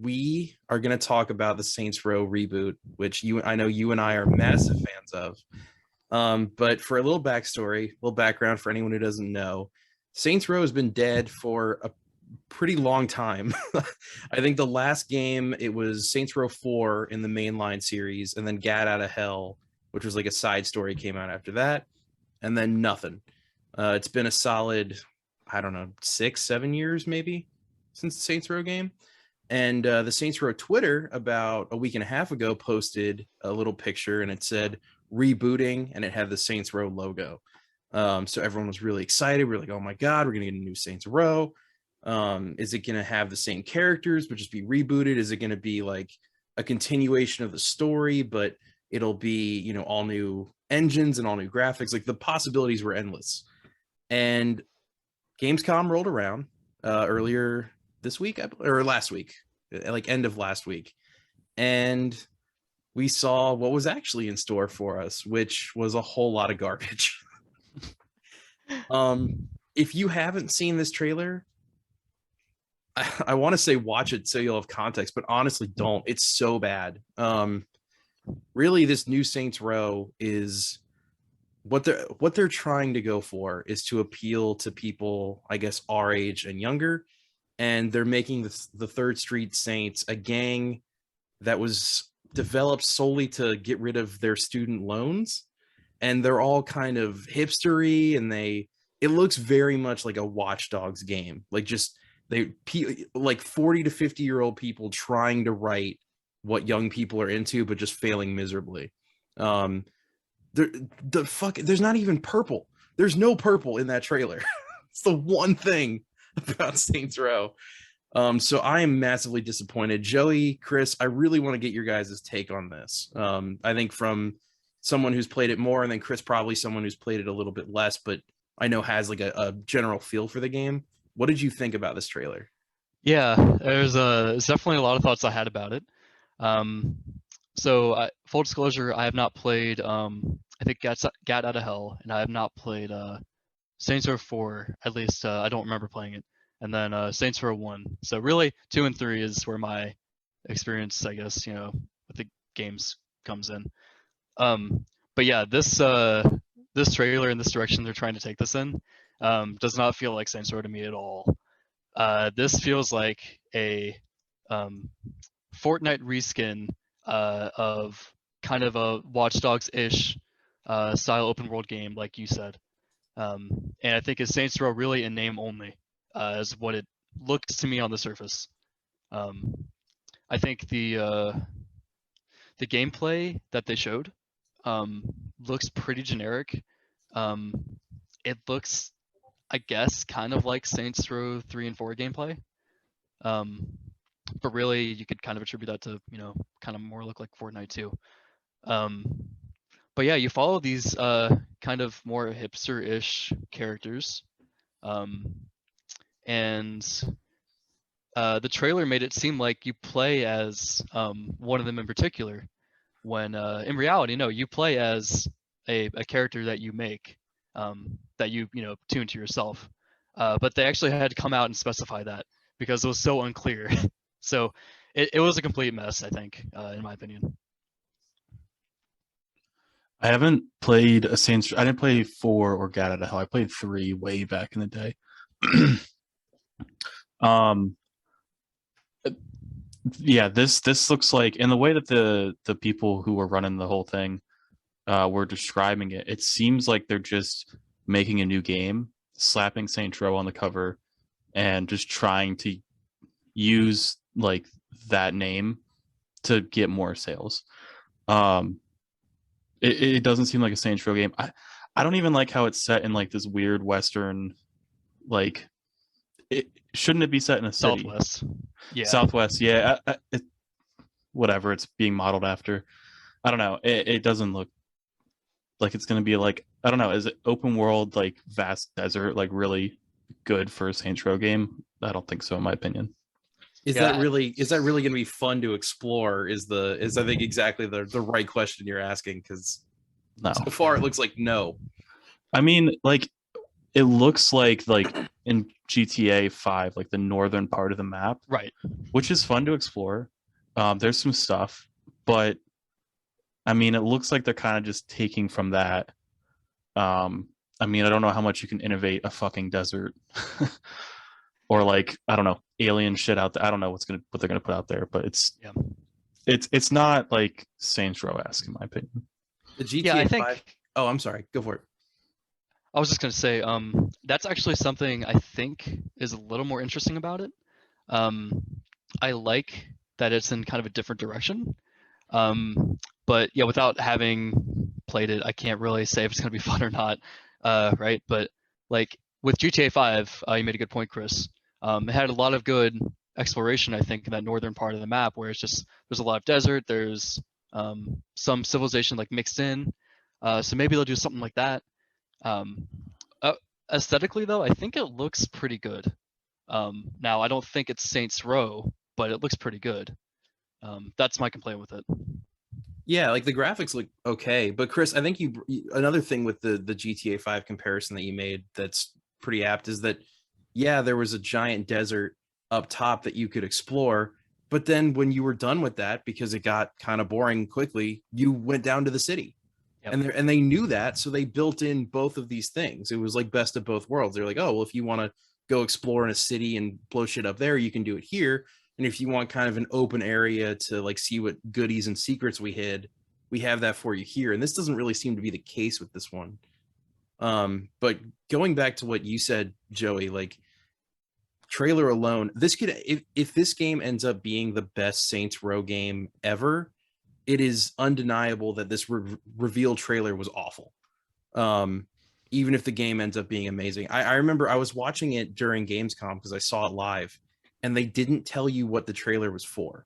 we are going to talk about the Saints Row reboot, which I know you and I are massive fans of. But for a little backstory, a little background for anyone who doesn't know, Saints Row has been dead for a pretty long time. I think the last game it was Saints Row 4 in the mainline series, and then Gat Out of Hell, which was like a side story, came out after that, and then nothing. It's been a solid, I don't know, 6-7 years maybe since the Saints Row game. And the Saints Row Twitter about a week and a half ago posted a little picture, and it said rebooting, and it had the Saints Row logo. So everyone was really excited. We're like, oh my God, we're going to get a new Saints Row. Is it going to have the same characters, but just be rebooted? Is it going to be like a continuation of the story, but it'll be, all new engines and all new graphics? Like the possibilities were endless. And Gamescom rolled around earlier this week or last week, like end of last week. And we saw what was actually in store for us, which was a whole lot of garbage. If you haven't seen this trailer, I want to say watch it so you'll have context, but honestly don't. It's so bad. Really, this new Saints Row is what they're trying to go for is to appeal to people, I guess, our age and younger. And they're making the Third Street Saints a gang that was developed solely to get rid of their student loans. And they're all kind of hipstery, and it looks very much like a Watch Dogs game. Like like 40 to 50-year-old people trying to write what young people are into, but just failing miserably. There's not even purple. There's no purple in that trailer. It's the one thing about Saints Row. So I am massively disappointed. Joey, Chris, I really want to get your guys' take on this. I think from someone who's played it more, and then Chris probably someone who's played it a little bit less, but I know has like a general feel for the game. What did you think about this trailer? Yeah, there's definitely a lot of thoughts I had about it. Full disclosure, I have not played I think Gat Out of Hell, and I have not played Saints Row 4. At least I don't remember playing it. And then Saints Row 1. So really 2 and 3 is where my experience, I guess, with the games comes in. But yeah, this trailer and this direction they're trying to take this in does not feel like Saints Row to me at all. This feels like a Fortnite reskin of kind of a Watch Dogs-ish style open world game, like you said. And I think it's Saints Row really in name only, is what it looks to me on the surface. I think the gameplay that they showed looks pretty generic. It looks, I guess, kind of like Saints Row 3 and 4 gameplay. But really, you could kind of attribute that to, kind of more look like Fortnite too. But yeah, you follow these kind of more hipster-ish characters. And the trailer made it seem like you play as one of them in particular, when in reality, no, you play as a character that you make, that you tune to yourself. But they actually had to come out and specify that because it was so unclear. So it was a complete mess, I think, in my opinion. I haven't played I didn't play 4 or Gat Out of Hell. I played 3 way back in the day. Yeah, this looks like, in the way that the people who were running the whole thing were describing it, it seems like they're just making a new game, slapping Saints Row on the cover, and just trying to use like that name to get more sales. It doesn't seem like a Saints Row game. I don't even like how it's set in like this weird Western, like, shouldn't it be set in a city? Southwest. Yeah. Southwest, yeah. Whatever it's being modeled after. I don't know. It doesn't look like it's going to be like, I don't know. Is it open world, like vast desert, like really good for a Saints Row game? I don't think so, in my opinion. Is that really going to be fun to explore? Is I think exactly the right question you're asking, because no. So far it looks like no. I mean, like, it looks like in GTA 5, like the northern part of the map, Right. which is fun to explore. There's some stuff, but I mean, it looks like they're kind of just taking from that. I mean, I don't know how much you can innovate a fucking desert, or like I don't know, alien shit out there. I don't know what they're gonna put out there, but Yeah. it's not like Saints Row-esque in my opinion. The Yeah, I GTA think 5. Oh, I'm sorry. Go for it. I was just gonna say, that's actually something I think is a little more interesting about it. Um, I like that it's in kind of a different direction. But yeah, without having played it, I can't really say if it's gonna be fun or not. Right? But like with GTA 5, you made a good point, Chris. It had a lot of good exploration, I think, in that northern part of the map where it's just there's a lot of desert, there's some civilization like mixed in. So maybe they'll do something like that. Um, uh, Aesthetically, though, I think it looks pretty good. Now, I don't think it's Saints Row, but it looks pretty good. That's my complaint with it. Yeah, like the graphics look okay, but Chris, I think another thing with the GTA 5 comparison that you made that's pretty apt is that yeah, there was a giant desert up top that you could explore, but then when you were done with that because it got kind of boring quickly, you went down to the city. Yep. And they knew that, so they built in both of these things. It was like best of both worlds. They're like, "Oh, well if you want to go explore in a city and blow shit up there, you can do it here. And if you want kind of an open area to like see what goodies and secrets we hid, we have that for you here." And this doesn't really seem to be the case with this one. But going back to what you said, Joey, like trailer alone, this could if this game ends up being the best Saints Row game ever, it is undeniable that this reveal trailer was awful. Even if the game ends up being amazing. I remember I was watching it during Gamescom because I saw it live, and they didn't tell you what the trailer was for.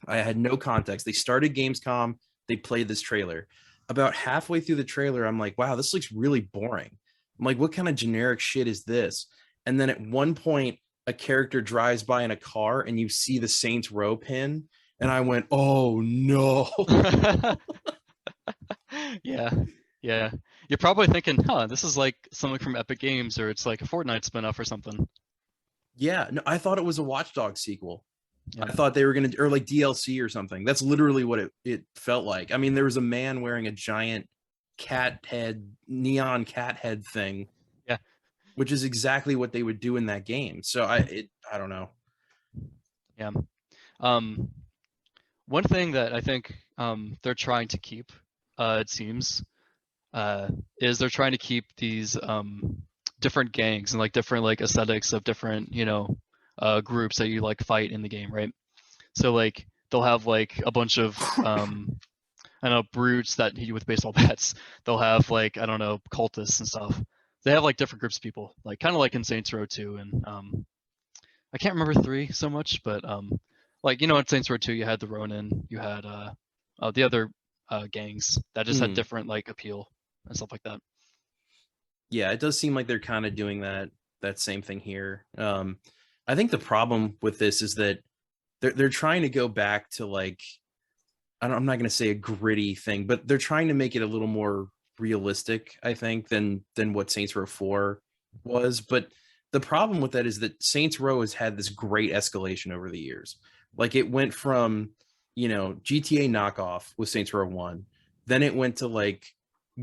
I had no context. They started Gamescom, they played this trailer. About halfway through the trailer, I'm like, wow, this looks really boring. I'm like, what kind of generic shit is this? And then at one point, a character drives by in a car and you see the Saints Row pin. And I went, oh no. Yeah, yeah. You're probably thinking, huh, this is like something from Epic Games or it's like a Fortnite spinoff or something. Yeah, no, I thought it was a Watch Dogs sequel. Yeah. I thought they were gonna, or like DLC or something. That's literally what it felt like. I mean, there was a man wearing a giant cat head, neon cat head thing. Yeah. Which is exactly what they would do in that game. So I don't know. Yeah. One thing that I think they're trying to keep, it seems, is they're trying to keep these different gangs and like different like aesthetics of different groups that you like fight in the game, right? So like they'll have like a bunch of I don't know, brutes that hit you with baseball bats. They'll have like I don't know, cultists and stuff. They have like different groups of people, like kind of like in Saints Row 2 and I can't remember 3 so much, but like in Saints Row 2 you had the Ronin, you had the other gangs that just had different like appeal and stuff like that. Yeah, it does seem like they're kind of doing that same thing here. I think the problem with this is that they're trying to go back to like I'm not going to say a gritty thing, but they're trying to make it a little more realistic, I think, than what Saints Row 4 was. But the problem with that is that Saints Row has had this great escalation over the years. Like it went from, GTA knockoff with Saints Row 1, then it went to like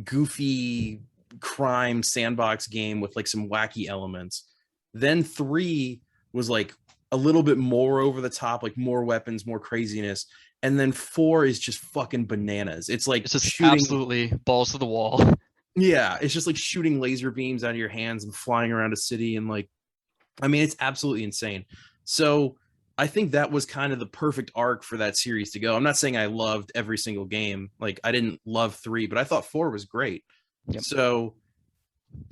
goofy crime sandbox game with like some wacky elements. Then 3 was like a little bit more over the top, like more weapons, more craziness. And then 4 is just fucking bananas. It's like It's just shooting, absolutely balls to the wall. yeah, it's just like shooting laser beams out of your hands and flying around a city. And like, I mean, it's absolutely insane. So I think that was kind of the perfect arc for that series to go. I'm not saying I loved every single game. Like I didn't love 3, but I thought 4 was great. Yep. So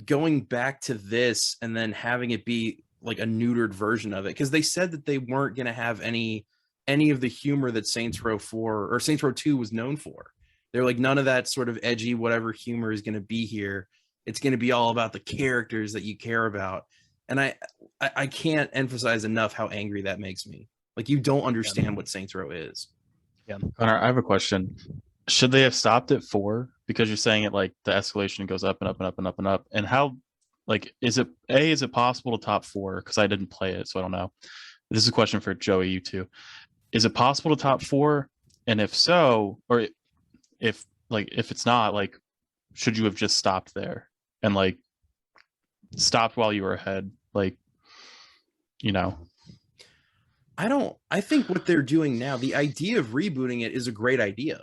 going back to this and then having it be like a neutered version of it, because they said that they weren't going to have any of the humor that Saints Row 4 or Saints Row 2 was known for. They're like, none of that sort of edgy whatever humor is going to be here. It's going to be all about the characters that you care about. And I can't emphasize enough how angry that makes me. Like you don't understand what Saints Row is. Yeah. Connor, I have a question. Should they have stopped at 4? Because you're saying it like the escalation goes up and up and up and up and up. And how like, is it possible to top 4? Because I didn't play it, so I don't know. This is a question for Joey, you two. Is it possible to top 4? And if so, or if it's not, like, should you have just stopped there and like stopped while you were ahead? Like, you know. I think what they're doing now, the idea of rebooting it is a great idea.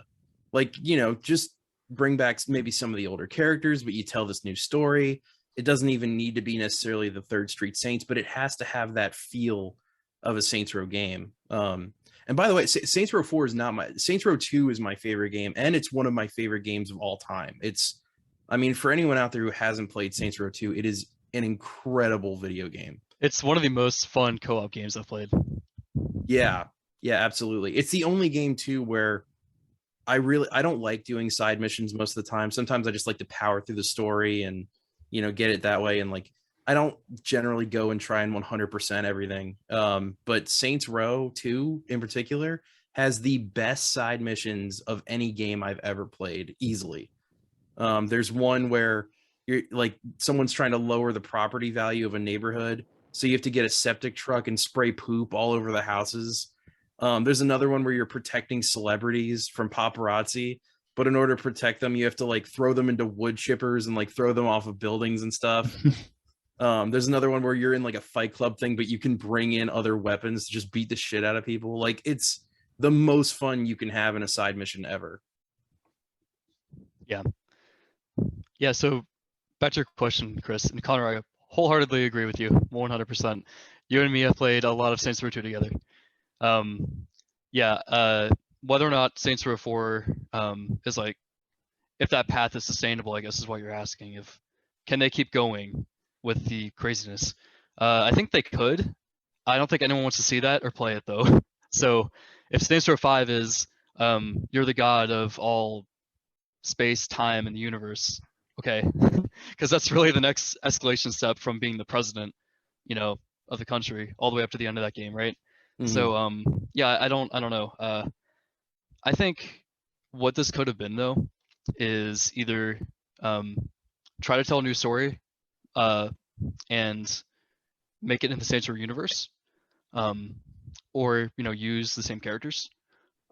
Like, just bring back maybe some of the older characters, but you tell this new story. It doesn't even need to be necessarily the Third Street Saints, but it has to have that feel of a Saints Row game. And by the way, Saints Row 4 is not Saints Row 2 is my favorite game, and it's one of my favorite games of all time. I mean, for anyone out there who hasn't played Saints Row 2, it is an incredible video game. It's one of the most fun co-op games I've played. Yeah, absolutely. It's the only game too where I don't like doing side missions most of the time. Sometimes I just like to power through the story and get it that way. And like I don't generally go and try and 100% everything. But Saints Row 2 in particular has the best side missions of any game I've ever played, easily. There's one where you're like someone's trying to lower the property value of a neighborhood, so you have to get a septic truck and spray poop all over the houses. There's another one where you're protecting celebrities from paparazzi, but in order to protect them, you have to like throw them into wood chippers and like throw them off of buildings and stuff. There's another one where you're in like a fight club thing, but you can bring in other weapons to just beat the shit out of people. Like, it's the most fun you can have in a side mission ever. Yeah, so back to your question, Chris, and Connor, I wholeheartedly agree with you, 100%. You and me have played a lot of Saints Row 2 together. Whether or not Saints Row 4 is like, if that path is sustainable, I guess is what you're asking. If can they keep going with the craziness? I think they could. I don't think anyone wants to see that or play it though. So if Saints Row 5 is you're the god of all space, time, and the universe, okay, because that's really the next escalation step from being the president, of the country, all the way up to the end of that game, right? Mhm. So I don't know. I think what this could have been though is either try to tell a new story and make it in the Saints Row universe, or use the same characters,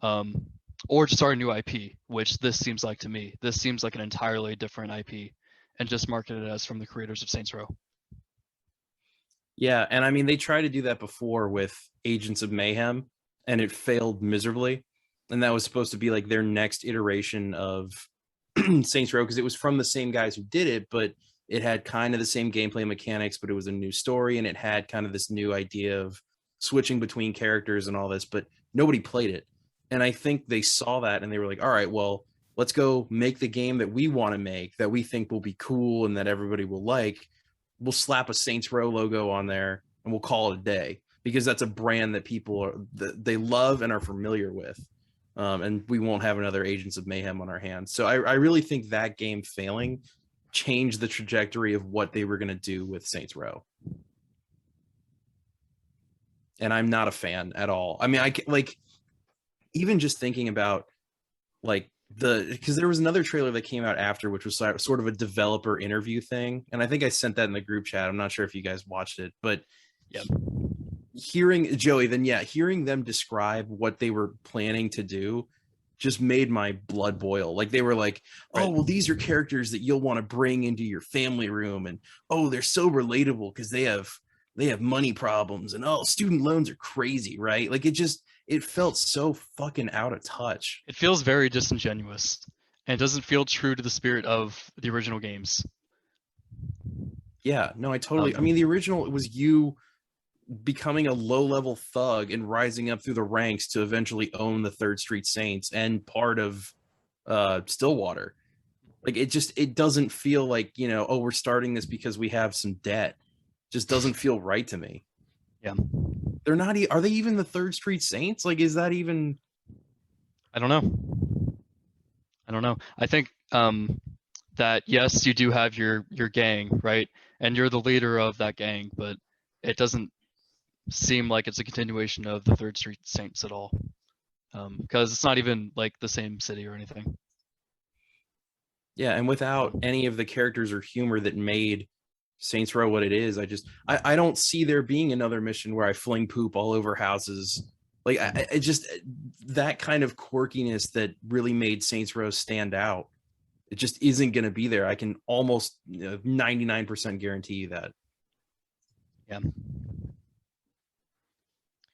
or just start a new IP, which this seems like to me. This seems like an entirely different IP, and just market it as from the creators of Saints Row. Yeah, and I mean they tried to do that before with Agents of Mayhem, and it failed miserably. And that was supposed to be like their next iteration of Saints Row, because it was from the same guys who did it, but it had kind of the same gameplay mechanics, but it was a new story, and it had kind of this new idea of switching between characters and all this, but nobody played it. And I think they saw that and they were like, all right, well, let's go make the game that we want to make, that we think will be cool and that everybody will like. We'll slap a Saints Row logo on there and we'll call it a day, because that's a brand that people they love and are familiar with. And we won't have another Agents of Mayhem on our hands. So I really think that game failing changed the trajectory of what they were going to do with Saints Row. And I'm not a fan at all. I mean, I like, even just thinking about like because there was another trailer that came out after, which was sort of a developer interview thing. And I think I sent that in the group chat. I'm not sure if you guys watched it, but yeah, hearing them describe what they were planning to do just made my blood boil. Like, they were like, oh, well, these are characters that you'll want to bring into your family room, and oh, they're so relatable because they have money problems, and oh, student loans are crazy, right? Like, it felt so fucking out of touch. It feels very disingenuous, and it doesn't feel true to the spirit of the original games. Yeah, no, I totally. I mean, the original, it was you becoming a low-level thug and rising up through the ranks to eventually own the Third Street Saints and part of Stillwater. Like, it doesn't feel like, oh, we're starting this because we have some debt. Just doesn't feel right to me. Yeah. They're not. Are they even the Third Street Saints? Like, is that even? I don't know. I think that yes, you do have your gang, right? And you're the leader of that gang, but it doesn't seem like it's a continuation of the Third Street Saints at all, because it's not even like the same city or anything. Yeah, and without any of the characters or humor that made Saints Row what it is. I don't see there being another mission where I fling poop all over houses. Like I just that kind of quirkiness that really made Saints Row stand out. It just isn't going to be there. I can almost 99% guarantee you that. Yeah.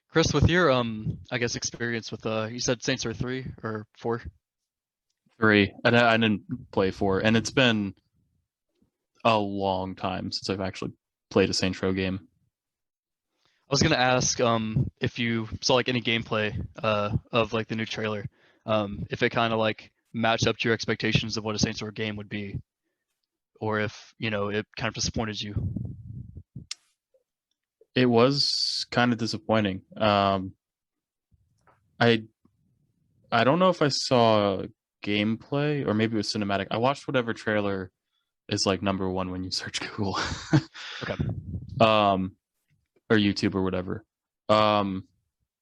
Chris, with your I guess experience with you said Saints Row 3 or 4? 3. And I didn't play 4, and it's been a long time since I've actually played a Saints Row game. I was gonna ask if you saw like any gameplay of like the new trailer, if it kind of like matched up to your expectations of what a Saints Row game would be, or if it kind of disappointed you. It was kind of disappointing. I don't know if I saw gameplay or maybe it was cinematic. I watched whatever trailer is like number one when you search Google. Okay. Or YouTube or whatever. When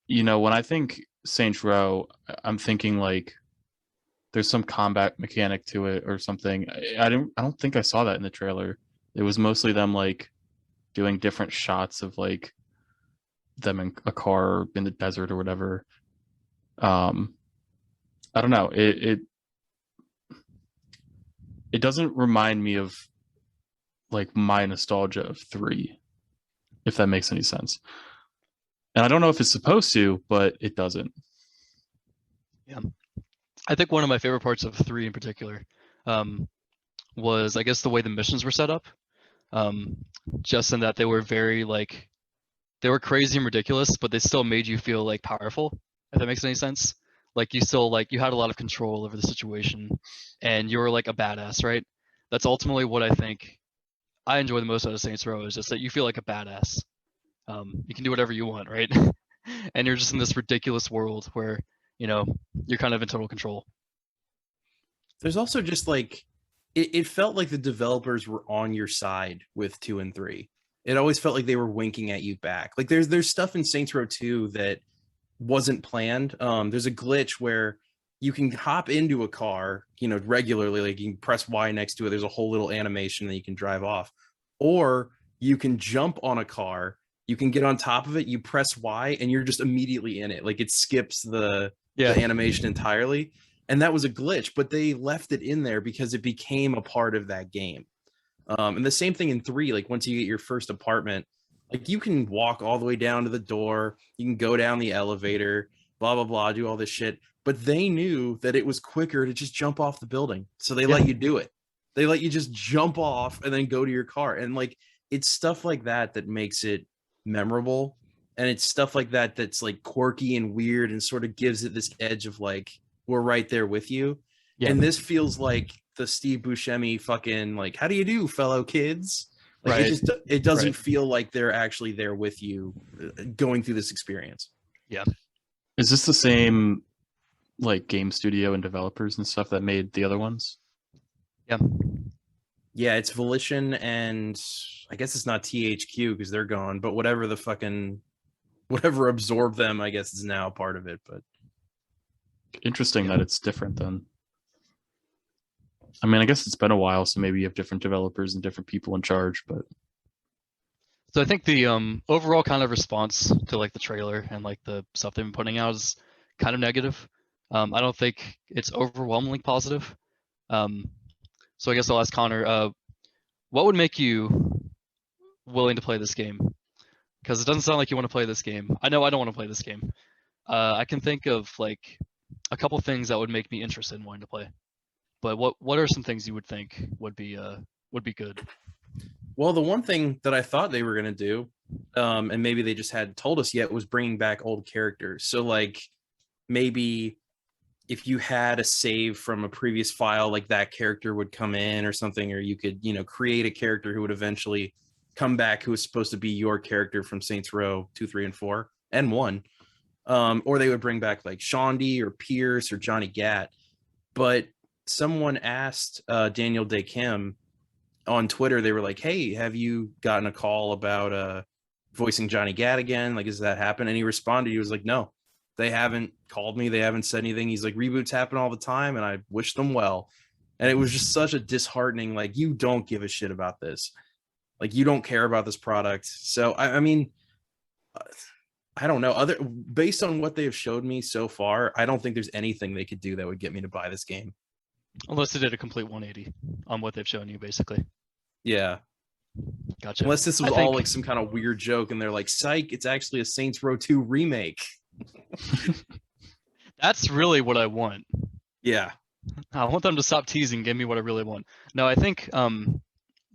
I think Saints Row, I'm thinking like there's some combat mechanic to it or something. I don't think I saw that in the trailer. It was mostly them like doing different shots of like them in a car in the desert or whatever. I don't know. It doesn't remind me of like my nostalgia of 3, if that makes any sense. And I don't know if it's supposed to, but it doesn't. Yeah. I think one of my favorite parts of 3 in particular was, I guess, the way the missions were set up. Just in that they were very like, they were crazy and ridiculous, but they still made you feel like powerful, if that makes any sense. Like you still like you had a lot of control over the situation and you were like a badass, right? That's ultimately what I think I enjoy the most out of Saints Row, is just that you feel like a badass. You can do whatever you want, right? And you're just in this ridiculous world where, you're kind of in total control. There's also just like it felt like the developers were on your side with 2 and 3. It always felt like they were winking at you back. Like there's stuff in Saints Row 2 that wasn't planned. There's a glitch where you can hop into a car, regularly, like you can press Y next to it. There's a whole little animation that you can drive off, or you can jump on a car. You can get on top of it. You press Y, and you're just immediately in it. Like it skips the animation entirely, and that was a glitch. But they left it in there because it became a part of that game. And the same thing in 3. Like once you get your first apartment, like you can walk all the way down to the door, you can go down the elevator, blah blah blah, do all this shit. But they knew that it was quicker to just jump off the building, so they let you do it. They let you just jump off and then go to your car. And like it's stuff like that that makes it memorable, and it's stuff like that that's like quirky and weird and sort of gives it this edge of like we're right there with you. And this feels like the Steve Buscemi fucking like, how do you do, fellow kids? Like Right. it doesn't feel like they're actually there with you going through this experience. Yeah. Is this the same like game studio and developers and stuff that made the other ones? Yeah. Yeah, it's Volition, and I guess it's not THQ because they're gone, but whatever absorbed them, I guess is now part of it. But interesting that it's different then. I mean, I guess it's been a while, so maybe you have different developers and different people in charge, but So I think the overall kind of response to like the trailer and like the stuff they've been putting out is kind of negative. I don't think it's overwhelmingly positive. So I guess I'll ask Connor, what would make you willing to play this game? Because it doesn't sound like you want to play this game. I know I don't want to play this game. I can think of like a couple things that would make me interested in wanting to play. But what are some things you would think would be good? well, the one thing that I thought they were gonna do, and maybe they just hadn't told us yet, was bringing back old characters. So like maybe if you had a save from a previous file, like that character would come in or something, or you could create a character who would eventually come back, who was supposed to be your character from Saints Row 2, 3, and 4 and 1. Or they would bring back like Shaundi or Pierce or Johnny Gat. But someone asked Daniel Day Kim on Twitter, they were like, hey, have you gotten a call about voicing Johnny Gat again? Like, does that happen? And he responded, he was like, no, they haven't called me. They haven't said anything. He's like, reboots happen all the time, and I wish them well. And it was just such a disheartening, like, you don't give a shit about this. Like, you don't care about this product. So I mean, I don't know. Based on what they have showed me so far, I don't think there's anything they could do that would get me to buy this game. Unless they did a complete 180 on what they've shown you, basically. Yeah. Gotcha. Unless this was I all think- like some kind of weird joke and they're like, psych, it's actually a Saints Row 2 remake. That's really what I want. Yeah. I want them to stop teasing, give me what I really want. No, I think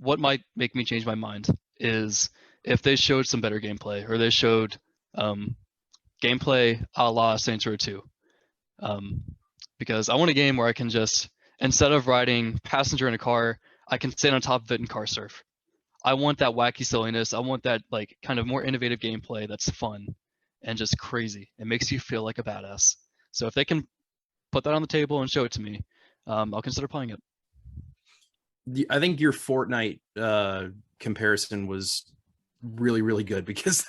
what might make me change my mind is if they showed some better gameplay, or they showed gameplay a la Saints Row 2. Because I want a game where I can just, instead of riding passenger in a car, I can sit on top of it and car surf. I want that wacky silliness. I want that like kind of more innovative gameplay that's fun and just crazy. It makes you feel like a badass. So if they can put that on the table and show it to me, I'll consider playing it. I think your Fortnite comparison was really, really good because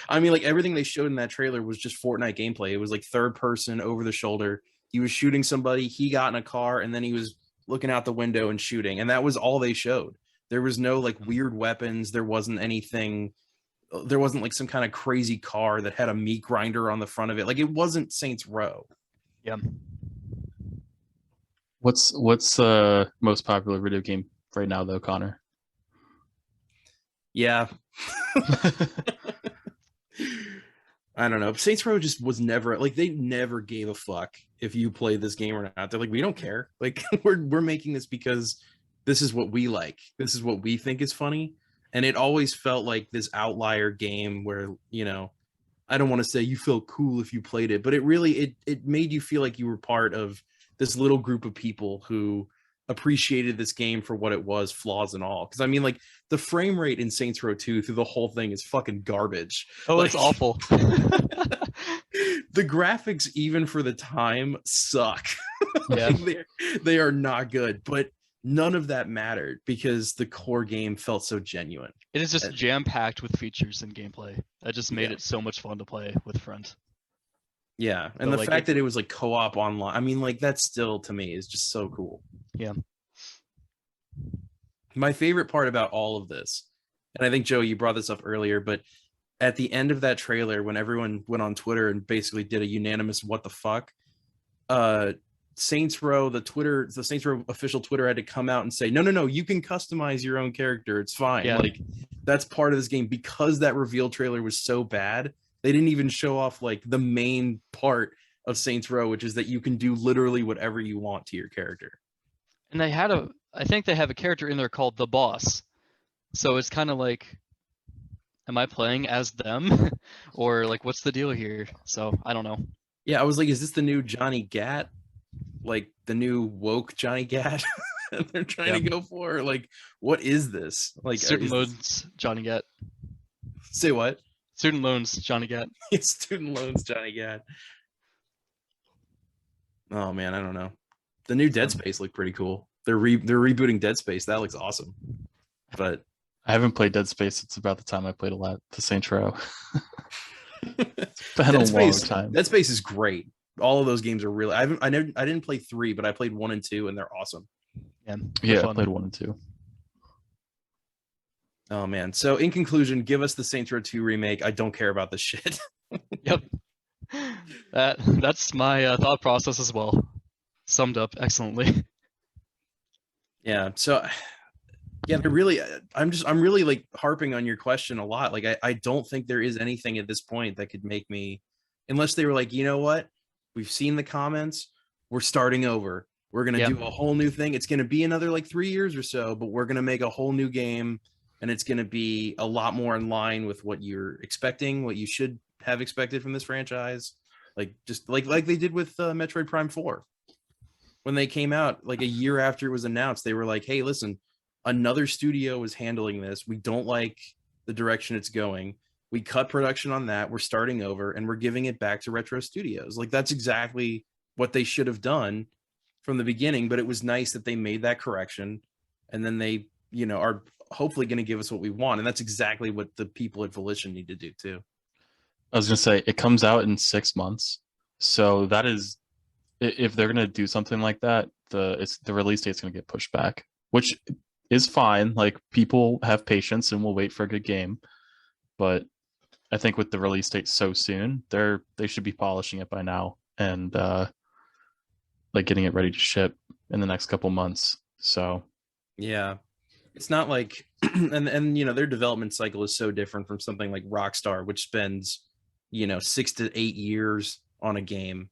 I mean, like everything they showed in that trailer was just Fortnite gameplay. It was like third person over the shoulder. He was shooting somebody, he got in a car, and then he was looking out the window and shooting. And that was all they showed. There was no like weird weapons. There wasn't anything. There wasn't like some kind of crazy car that had a meat grinder on the front of it. Like, it wasn't Saints Row. Yeah. What's the most popular video game right now, though, Connor? Yeah. I don't know. Saints Row just was never like, they never gave a fuck if you play this game or not. They're like, we don't care. Like, we're making this because this is what we like. This is what we think is funny. And it always felt like this outlier game where, you know, I don't want to say you felt cool if you played it, but it really, it made you feel like you were part of this little group of people who appreciated this game for what it was, flaws and all. Because I mean, like, the frame rate in Saints Row 2 through the whole thing is fucking garbage. Oh, Like, it's awful. the graphics, even for the time, suck. Yeah. Like, they are not good, but none of that mattered because the core game felt so genuine. It is just jam-packed with features and gameplay. That just made Yeah. it so much fun to play with friends. Yeah, and But, the like, fact that it was like co-op online, I mean, like, that still to me is just so cool. Yeah. My favorite part about all of this, and I think, Joe, you brought this up earlier, but at the end of that trailer, when everyone went on Twitter and basically did a unanimous what the fuck, Saints Row, the Saints Row official Twitter had to come out and say, no, you can customize your own character. It's fine. Yeah. Like, that's part of this game. Because that reveal trailer was so bad, they didn't even show off like the main part of Saints Row, which is that you can do literally whatever you want to your character. And I think they have a character in there called the Boss. So it's kind of like, am I playing as them? Or like, what's the deal here? So I don't know. Yeah, I was like, is this the new Johnny Gat? Like the new woke Johnny Gat that they're trying to go for? Like, what is this? Like, Student loans, Johnny Gat. Say what? Student loans, Johnny Gat. Student loans, Johnny Gat. Oh man, I don't know. The new Dead Space looked pretty cool. They're rebooting Dead Space. That looks awesome. But I haven't played Dead Space. It's about the time I played a lot to Saints Row. It's been Dead a Space, long time. Dead Space is great. All of those games are really. I didn't play 3, but I played 1 and 2, and they're awesome. Yeah, Yeah, I fun. played 1 and 2. Oh man. So in conclusion, give us the Saints Row 2 remake. I don't care about this shit. Yep. That's my thought process as well. Summed up excellently. Yeah. So yeah, I'm really like harping on your question a lot. Like, I don't think there is anything at this point that could make me, unless they were like, you know what? We've seen the comments. We're starting over. We're going to do a whole new thing. It's going to be another like 3 years or so, but we're going to make a whole new game, and it's going to be a lot more in line with what you're expecting, what you should have expected from this franchise. Like, just like they did with Metroid Prime 4. When they came out like a year after it was announced, they were like, hey, listen, another studio is handling this. We don't like the direction it's going. We cut production on that. We're starting over, and we're giving it back to Retro Studios. Like, that's exactly what they should have done from the beginning. But it was nice that they made that correction, and then they, you know, are hopefully going to give us what we want. And that's exactly what the people at Volition need to do too. I was gonna say it comes out in 6 months, so that is, if they're gonna do something like that, the release date's gonna get pushed back, which is fine. Like, people have patience and will wait for a good game. But I think with the release date so soon, they should be polishing it by now and like getting it ready to ship in the next couple months. So Yeah. It's not like and you know, their development cycle is so different from something like Rockstar, which spends, you know, 6 to 8 years on a game.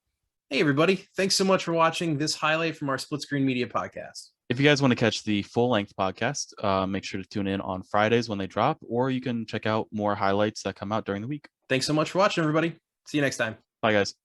Hey everybody, thanks so much for watching this highlight from our Split Screen Media podcast. if you guys want to catch the full length podcast, make sure to tune in on Fridays when they drop, or you can check out more highlights that come out during the week. Thanks so much for watching, everybody. See you next time. Bye, guys.